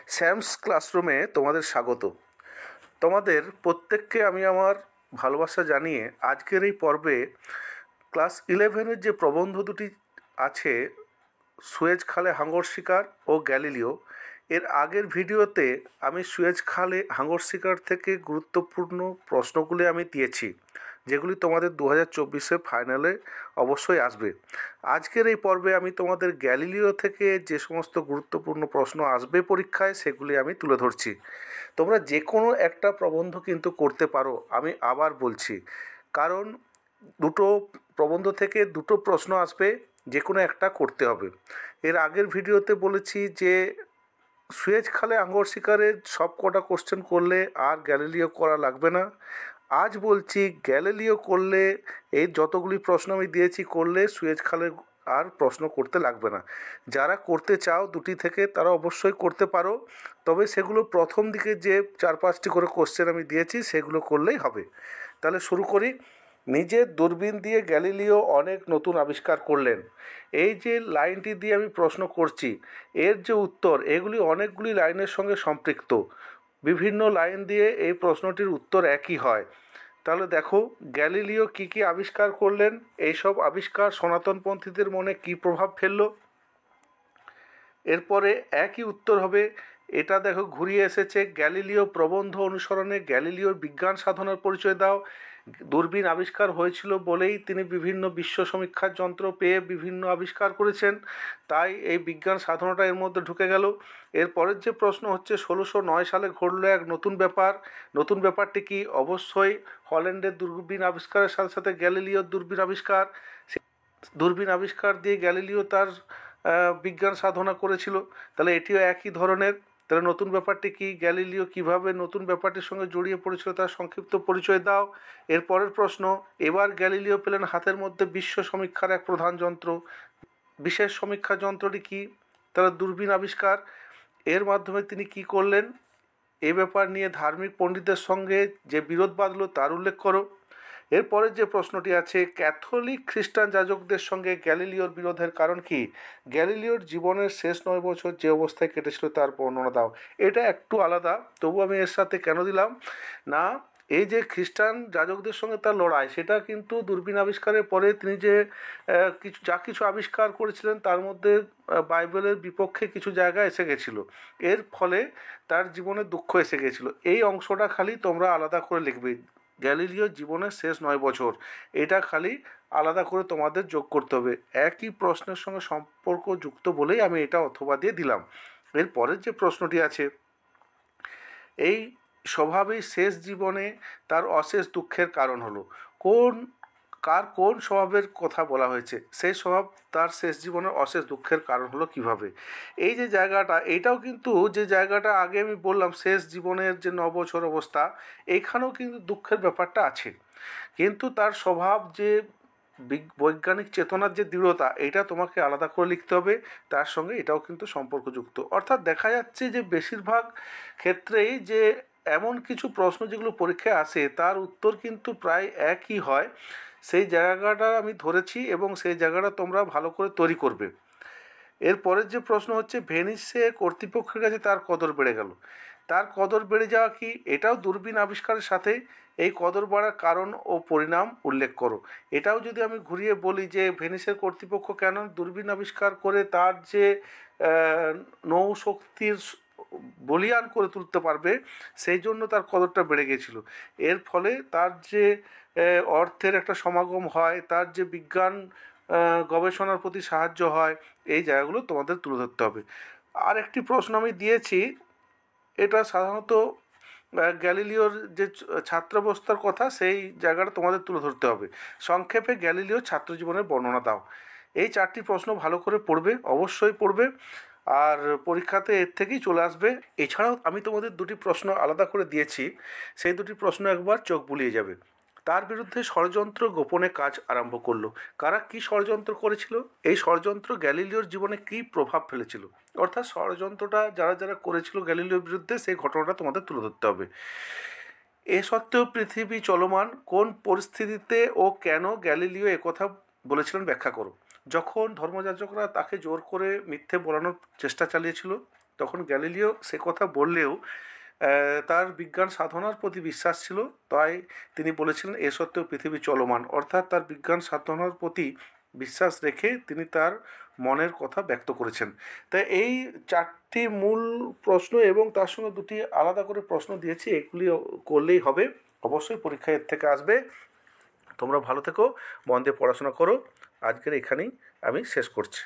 Sam's ক্লাসরুমে তোমাদের স্বাগত। তোমাদের প্রত্যেককে আমি আমার ভালোবাসা জানিয়ে আজকের এই পর্বে ক্লাস 11-এর যে প্রবন্ধ দুটি আছে, সুয়েজ খালে হাঙর শিকার ও গ্যালিলিও, এর আগের ভিডিওতে আমি সুয়েজ খালে হাঙর শিকার থেকে গুরুত্বপূর্ণ প্রশ্নগুলি আমি দিয়েছি, যেগুলি তোমাদের 2024-এর ফাইনালে অবশ্যই আসবে। আজকের এই পর্বে আমি তোমাদের গ্যালিলিও থেকে যে সমস্ত গুরুত্বপূর্ণ প্রশ্ন আসবে পরীক্ষায় সেগুলি আমি তুলে ধরছি। তোমরা যে কোনো একটা প্রবন্ধ কিন্তু করতে পারো, আমি আবার বলছি, কারণ দুটো প্রবন্ধ থেকে দুটো প্রশ্ন আসবে, যে কোনো একটা করতে হবে। এর আগের ভিডিওতে বলেছি যে সুয়েজ খালে হাঙর শিকারের সব কটা কোশ্চেন করলে আর গ্যালিলিও করা লাগবে না। আজ বলছি গ্যালিলিও করলে, এই যতগুলি প্রশ্ন আমি দিয়েছি করলে সুয়েজ খালের আর প্রশ্ন করতে লাগবে না। যারা করতে চাও দুটি থেকে তারা অবশ্যই করতে পারো, তবে সেগুলো প্রথম দিকে যে 4-5টি করে কোশ্চেন আমি দিয়েছি সেগুলো করলেই হবে। তাহলে শুরু করি। নিজের দূরবীন দিয়ে গ্যালিলিও অনেক নতুন আবিষ্কার করলেন। এই যে লাইনটি দিয়ে আমি প্রশ্ন করছি, এর যে উত্তর, এগুলি অনেকগুলি লাইনের সঙ্গে সম্পৃক্ত। বিভিন্ন লাইন দিয়ে এই প্রশ্নটির উত্তর একই হয়। তাহলে দেখো, গ্যালিলিও কী কী আবিষ্কার করলেন, এইসব আবিষ্কার সনাতনপন্থীদের মনে কী প্রভাব ফেললো। এরপরে একই উত্তর হবে। এটা দেখো ঘুরিয়ে এসেছে, গ্যালিলিও প্রবন্ধ অনুসরণে গ্যালিলিওর বিজ্ঞান সাধনার পরিচয় দাও। দূরবীন আবিষ্কার হয়েছিল বলেই তিনি বিভিন্ন বিশ্ব সমীক্ষার যন্ত্র পেয়ে বিভিন্ন আবিষ্কার করেছেন, তাই এই বিজ্ঞান সাধনাটা এর মধ্যে ঢুকে গেল। এরপরের যে প্রশ্ন হচ্ছে 1609 সালে ঘটলো এক নতুন ব্যাপার। নতুন ব্যাপারটি কি? অবশ্যই হল্যান্ডের দূরবীন আবিষ্কারের সাথে সাথে গ্যালিলিওর দূরবীন আবিষ্কার। দূরবীন আবিষ্কার দিয়ে গ্যালিলিও তার বিজ্ঞান সাধনা করেছিল। তাহলে এটিও একই ধরনের। তাহলে নতুন ব্যাপারটি কি? গ্যালিলিও কিভাবে নতুন ব্যাপারটির সঙ্গে জড়িয়ে পড়েছিল তার সংক্ষিপ্ত পরিচয় দাও। এর পরের প্রশ্ন, এবার গ্যালিলিও পেলেন হাতের মধ্যে বিশ্ব সমীক্ষার এক প্রধান যন্ত্র। বিশেষ সমীক্ষা যন্ত্রটি কি? তাহলে দূরবীন আবিষ্কার। এর মাধ্যমে তিনি কি করলেন? এ ব্যাপার নিয়ে ধার্মিক পণ্ডিতদের সঙ্গে যে বিরোধ বাঁধল তার উল্লেখ করো। এরপরের যে প্রশ্নটি আছে, ক্যাথলিক খ্রিস্টান যাজকদের সঙ্গে গ্যালিলিওর বিরোধের কারণ কি? গ্যালিলিওর জীবনের শেষ 9 বছর যে অবস্থায় কেটেছিল তার বর্ণনা দাও। এটা একটু আলাদা, তবু আমি এর সাথে কেন দিলাম না, এই যে খ্রিস্টান যাজকদের সঙ্গে তার লড়াই, সেটা কিন্তু দূরবীন আবিষ্কারের পরে তিনি যে কিছু আবিষ্কার করেছিলেন তার মধ্যে বাইবেলের বিপক্ষে কিছু জায়গা এসে গেছিলো, এর ফলে তার জীবনে দুঃখ এসে গেছিলো। এই অংশটা খালি তোমরা আলাদা করে লিখবে, গ্যালিলিও জীবনের শেষ 9 বছর, এটা খালি আলাদা করে তোমাদের যোগ করতে হবে। একই প্রশ্নের সঙ্গে সম্পর্কযুক্ত বলেই আমি এটা অথবা দিয়ে দিলাম। এর পরের যে প্রশ্নটি আছে, এই স্বভাবেই শেষ জীবনে তার অশেষ দুঃখের কারণ হলো। কোন স্বভাবের কথা বলা হয়েছে? সেই স্বভাব তার শেষ জীবনের অশেষ দুঃখের কারণ হলো কিভাবে? এই যে জায়গাটা, এইটাও কিন্তু যে জায়গাটা আগে আমি বললাম শেষ জীবনের যে 9 বছর অবস্থা, এইখানেও কিন্তু দুঃখের ব্যাপারটা আছে, কিন্তু তার স্বভাব যে বৈজ্ঞানিক চেতনার যে দৃঢ়তা, এটা তোমাকে আলাদা করে লিখতে হবে। তার সঙ্গে এটাও কিন্তু সম্পর্কযুক্ত। অর্থাৎ দেখা যাচ্ছে যে বেশিরভাগ ক্ষেত্রেই যে এমন কিছু প্রশ্ন যেগুলো পরীক্ষায় আসে তার উত্তর কিন্তু প্রায় একই হয়। সেই জায়গাটা আমি ধরেছি এবং সেই জায়গাটা তোমরা ভালো করে তৈরি করবে। এরপরের যে প্রশ্ন হচ্ছে, ভেনিসে কর্তৃপক্ষের কাছে তার কদর বেড়ে গেল। তার কদর বেড়ে যাওয়া কি? এটাও দূরবীন আবিষ্কারের সাথে। এই কদর বাড়ার কারণ ও পরিণাম উল্লেখ করো। এটাও যদি আমি ঘুরিয়ে বলি যে ভেনিসের কর্তৃপক্ষ কেন দূরবীন আবিষ্কার করে তার যে নৌশক্তির বলিয়ান করে তুলতে পারবে, সেই জন্য তার কদরটা বেড়ে গেছিল। এর ফলে তার যে অর্থের একটা সমাগম হয়, তার যে বিজ্ঞান গবেষণার প্রতি সাহায্য হয়, এই জায়গাগুলো তোমাদের তুলে ধরতে হবে। আর একটি প্রশ্ন আমি দিয়েছি, এটা সাধারণত গ্যালিলিওর যে ছাত্রাবস্থার কথা, সেই জায়গাটা তোমাদের তুলে ধরতে হবে। সংক্ষেপে গ্যালিলিওর ছাত্রজীবনের বর্ণনা দাও। এই 4টি প্রশ্ন ভালো করে পড়বে, অবশ্যই পড়বে, আর পরীক্ষাতে এর থেকেই চলে আসবে। এছাড়াও আমি তোমাদের দুটি প্রশ্ন আলাদা করে দিয়েছি, সেই দুটি প্রশ্ন একবার চোখ বুলিয়ে যাবে। তার বিরুদ্ধে ষড়যন্ত্র গোপনে কাজ আরম্ভ করলো। কারা কি ষড়যন্ত্র করেছিল? এই ষড়যন্ত্র গ্যালিলিওর জীবনে কী প্রভাব ফেলেছিল? অর্থাৎ ষড়যন্ত্রটা যারা যারা করেছিল গ্যালিলিওর বিরুদ্ধে, সেই ঘটনাটা তোমাদের তুলে ধরতে হবে। এ সত্ত্বেও পৃথিবী চলমান, কোন পরিস্থিতিতে ও কেন গ্যালিলিও একথা বলেছিলেন ব্যাখ্যা করো। যখন ধর্মযাজকরা তাকে জোর করে মিথ্যে বলানোর চেষ্টা চালিয়েছিল, তখন গ্যালিলিও সে কথা বললেও তার বিজ্ঞান সাধনার প্রতি বিশ্বাস ছিল, তাই তিনি বলেছিলেন এ সত্ত্বেও পৃথিবী চলমান, অর্থাৎ তার বিজ্ঞান সাধনার প্রতি বিশ্বাস রেখে তিনি তার মনের কথা ব্যক্ত করেছেন। তাই এই চারটি মূল প্রশ্ন এবং তার সঙ্গে দুটি আলাদা করে প্রশ্ন দিয়েছি, এগুলি করলেই হবে। অবশ্যই পরীক্ষা এর থেকে আসবে। তোমরা ভালো থেকো, মন দিয়ে পড়াশোনা করো। আজকের এখানেই আমি শেষ করছি।